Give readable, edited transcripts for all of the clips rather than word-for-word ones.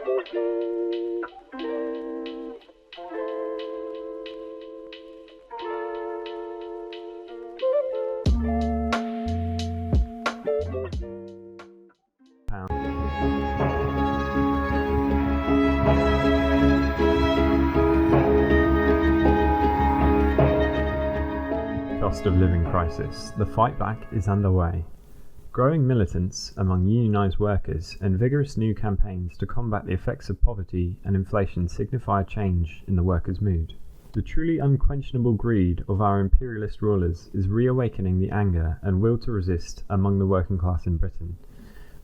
Cost of living crisis. The fightback is underway. Growing militance among unionised workers and vigorous new campaigns to combat the effects of poverty and inflation signify a change in the workers' mood. The truly unquenchable greed of our imperialist rulers is reawakening the anger and will to resist among the working class in Britain.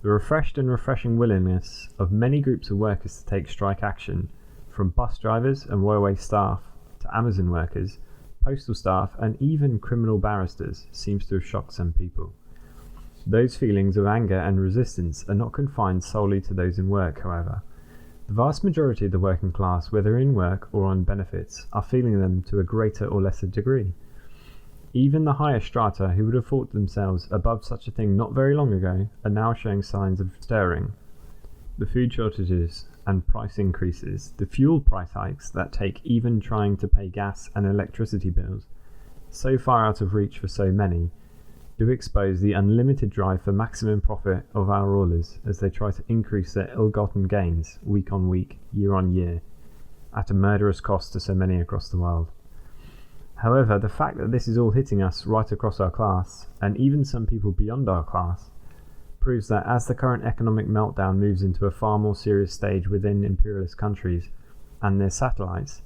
The refreshed and refreshing willingness of many groups of workers to take strike action, from bus drivers and railway staff to Amazon workers, postal staff and even criminal barristers, seems to have shocked some people. Those feelings of anger and resistance are not confined solely to those in work, however. The vast majority of the working class, whether in work or on benefits, are feeling them to a greater or lesser degree. Even the higher strata, who would have thought themselves above such a thing not very long ago, are now showing signs of stirring. The food shortages and price increases, the fuel price hikes that take even trying to pay gas and electricity bills, so far out of reach for so many, do expose the unlimited drive for maximum profit of our rulers as they try to increase their ill-gotten gains week on week, year on year, at a murderous cost to so many across the world. However, the fact that this is all hitting us right across our class, and even some people beyond our class, proves that as the current economic meltdown moves into a far more serious stage within imperialist countries and their satellites,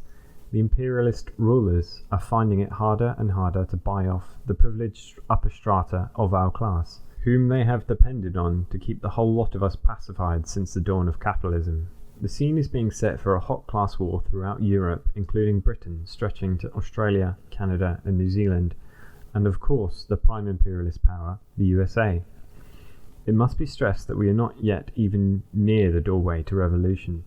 the imperialist rulers are finding it harder and harder to buy off the privileged upper strata of our class, whom they have depended on to keep the whole lot of us pacified since the dawn of capitalism. The scene is being set for a hot class war throughout Europe, including Britain, stretching to Australia, Canada and New Zealand, and of course the prime imperialist power, the USA. It must be stressed that we are not yet even near the doorway to revolution,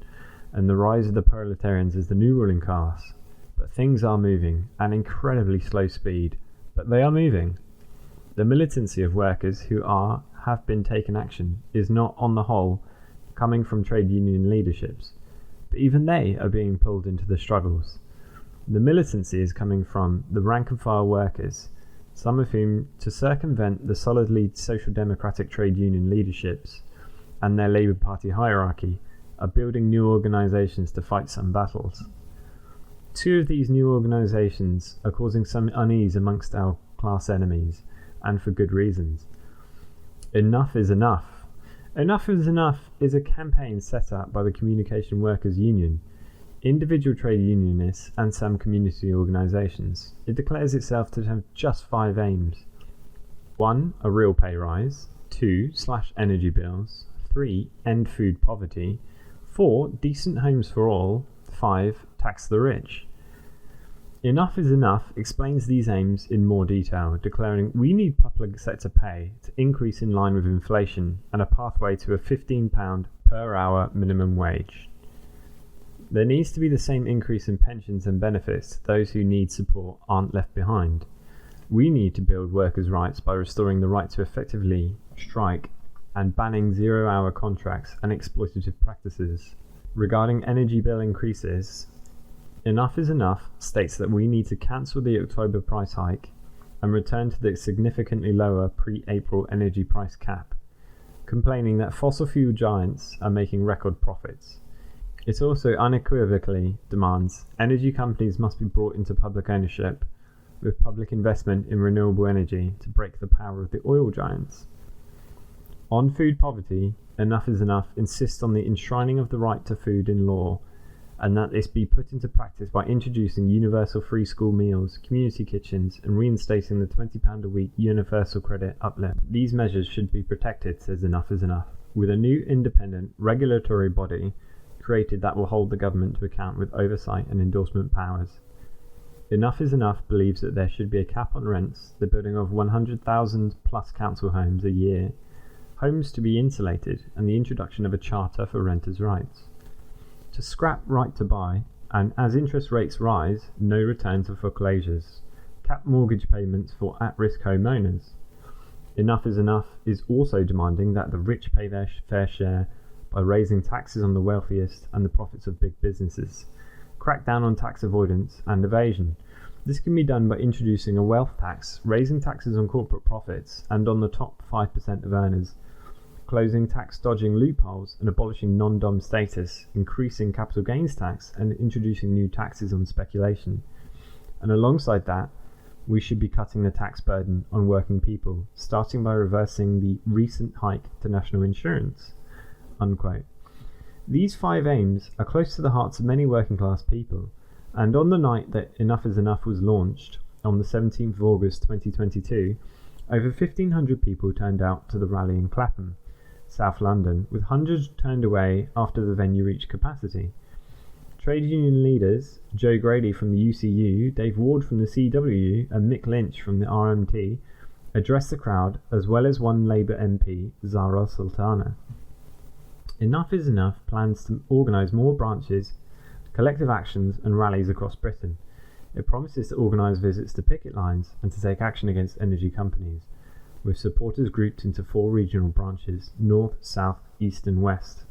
and the rise of the proletarians as the new ruling class, but things are moving at incredibly slow speed, but they are moving. The militancy of workers who have been taken action is not, on the whole, coming from trade union leaderships, but even they are being pulled into the struggles. The militancy is coming from the rank and file workers, some of whom, to circumvent the solidly social democratic trade union leaderships and their Labour Party hierarchy, are building new organisations to fight some battles. Two of these new organisations are causing some unease amongst our class enemies, and for good reasons. Enough is enough. Enough is enough is a campaign set up by the Communication Workers Union, individual trade unionists and some community organisations. It declares itself to have just 5 aims. 1. A real pay rise. 2. Slash energy bills. 3. End food poverty. 4. Decent homes for all. 5. Tax the rich. Enough is Enough explains these aims in more detail, declaring we need public sector pay to increase in line with inflation and a pathway to a £15 per hour minimum wage. There needs to be the same increase in pensions and benefits to those who need support aren't left behind. We need to build workers' rights by restoring the right to effectively strike and banning zero-hour contracts and exploitative practices. Regarding energy bill increases, Enough is Enough states that we need to cancel the October price hike and return to the significantly lower pre-April energy price cap, complaining that fossil fuel giants are making record profits. It also unequivocally demands energy companies must be brought into public ownership, with public investment in renewable energy to break the power of the oil giants. On food poverty, Enough is Enough insists on the enshrining of the right to food in law, and that this be put into practice by introducing universal free school meals, community kitchens, and reinstating the £20 a week universal credit uplift. These measures should be protected, says Enough is Enough, with a new independent regulatory body created that will hold the government to account with oversight and endorsement powers. Enough is Enough believes that there should be a cap on rents, the building of 100,000 plus council homes a year, homes to be insulated, and the introduction of a charter for renters' rights. To scrap right to buy, and as interest rates rise, no return to foreclosures, cap mortgage payments for at-risk homeowners. Enough is Enough is also demanding that the rich pay their fair share by raising taxes on the wealthiest and the profits of big businesses. Crack down on tax avoidance and evasion. This can be done by introducing a wealth tax, raising taxes on corporate profits and on the top 5% of earners, closing tax dodging loopholes and abolishing non-dom status, increasing capital gains tax and introducing new taxes on speculation. And alongside that, we should be cutting the tax burden on working people, starting by reversing the recent hike to national insurance." Unquote. These 5 aims are close to the hearts of many working class people, and on the night that Enough is Enough was launched, on the 17th of August 2022, over 1,500 people turned out to the rally in Clapham, South London, with hundreds turned away after the venue reached capacity. Trade union leaders Joe Grady from the UCU, Dave Ward from the CWU and Mick Lynch from the RMT addressed the crowd, as well as one Labour MP, Zara Sultana. Enough is Enough plans to organise more branches, collective actions and rallies across Britain. It promises to organise visits to picket lines and to take action against energy companies, with supporters grouped into 4 regional branches: North, South, East and West.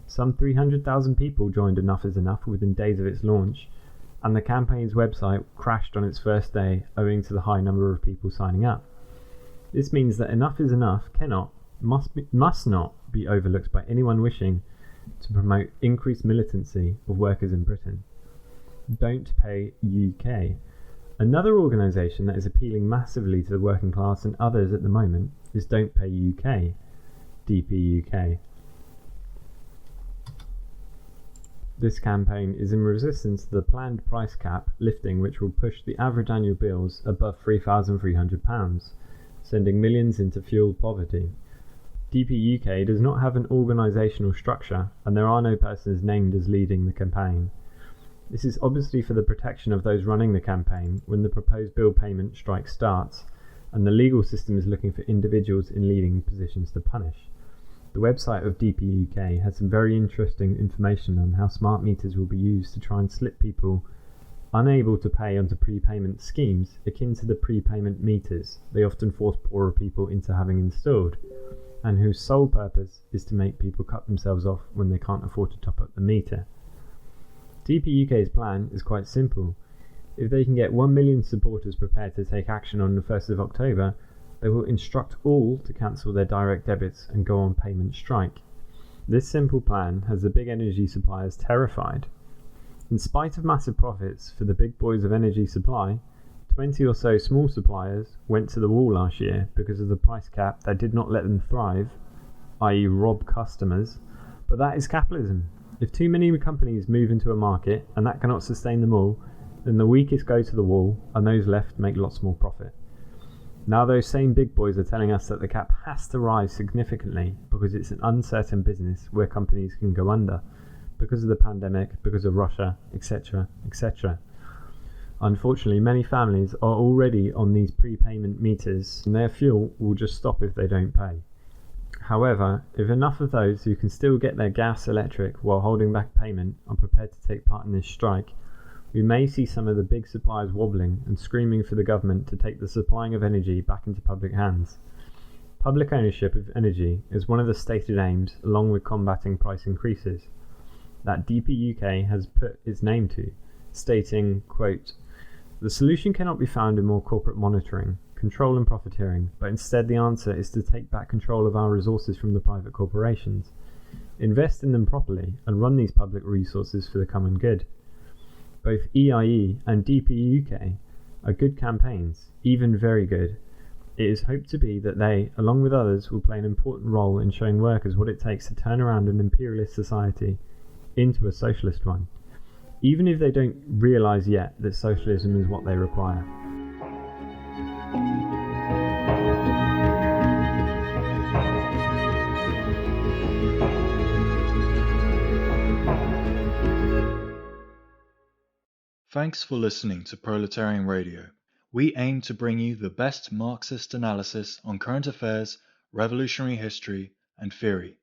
Some 300,000 people joined Enough is Enough within days of its launch, and the campaign's website crashed on its first day owing to the high number of people signing up. This means that Enough is Enough must not be overlooked by anyone wishing to promote increased militancy of workers in Britain. Don't Pay UK. Another organisation that is appealing massively to the working class and others at the moment is Don't Pay UK, DPUK. This campaign is in resistance to the planned price cap lifting, which will push the average annual bills above £3,300, sending millions into fuel poverty. DPUK does not have an organisational structure, and there are no persons named as leading the campaign. This is obviously for the protection of those running the campaign when the proposed bill payment strike starts, and the legal system is looking for individuals in leading positions to punish. The website of DPUK has some very interesting information on how smart meters will be used to try and slip people unable to pay onto prepayment schemes akin to the prepayment meters they often force poorer people into having installed, and whose sole purpose is to make people cut themselves off when they can't afford to top up the meter. DPUK's plan is quite simple. If they can get 1 million supporters prepared to take action on the 1st of October, they will instruct all to cancel their direct debits and go on payment strike. This simple plan has the big energy suppliers terrified. In spite of massive profits for the big boys of energy supply, 20 or so small suppliers went to the wall last year because of the price cap that did not let them thrive, i.e. rob customers. But that is capitalism. If too many companies move into a market and that cannot sustain them all, then the weakest go to the wall and those left make lots more profit. Now those same big boys are telling us that the cap has to rise significantly because it's an uncertain business where companies can go under, because of the pandemic, because of Russia, etc., etc. Unfortunately, many families are already on these prepayment meters and their fuel will just stop if they don't pay. However, if enough of those who can still get their gas electric while holding back payment are prepared to take part in this strike, we may see some of the big suppliers wobbling and screaming for the government to take the supplying of energy back into public hands. Public ownership of energy is one of the stated aims, along with combating price increases, that DPUK has put its name to, stating, quote, "The solution cannot be found in more corporate monitoring, control and profiteering, but instead the answer is to take back control of our resources from the private corporations, invest in them properly and run these public resources for the common good." Both EIE and DPUK are good campaigns, even very good. It is hoped to be that they, along with others, will play an important role in showing workers what it takes to turn around an imperialist society into a socialist one, even if they don't realise yet that socialism is what they require. Thanks for listening to Proletarian Radio. We aim to bring you the best Marxist analysis on current affairs, revolutionary history, and theory.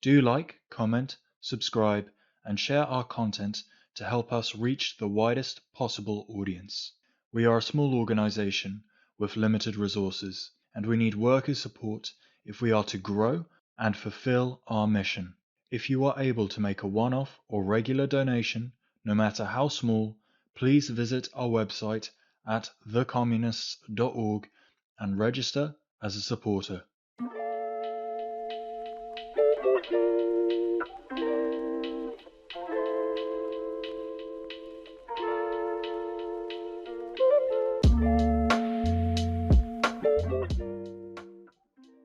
Do like, comment, subscribe, and share our content to help us reach the widest possible audience. We are a small organization with limited resources, and we need workers' support if we are to grow and fulfill our mission. If you are able to make a one-off or regular donation, no matter how small, please visit our website at thecommunists.org and register as a supporter.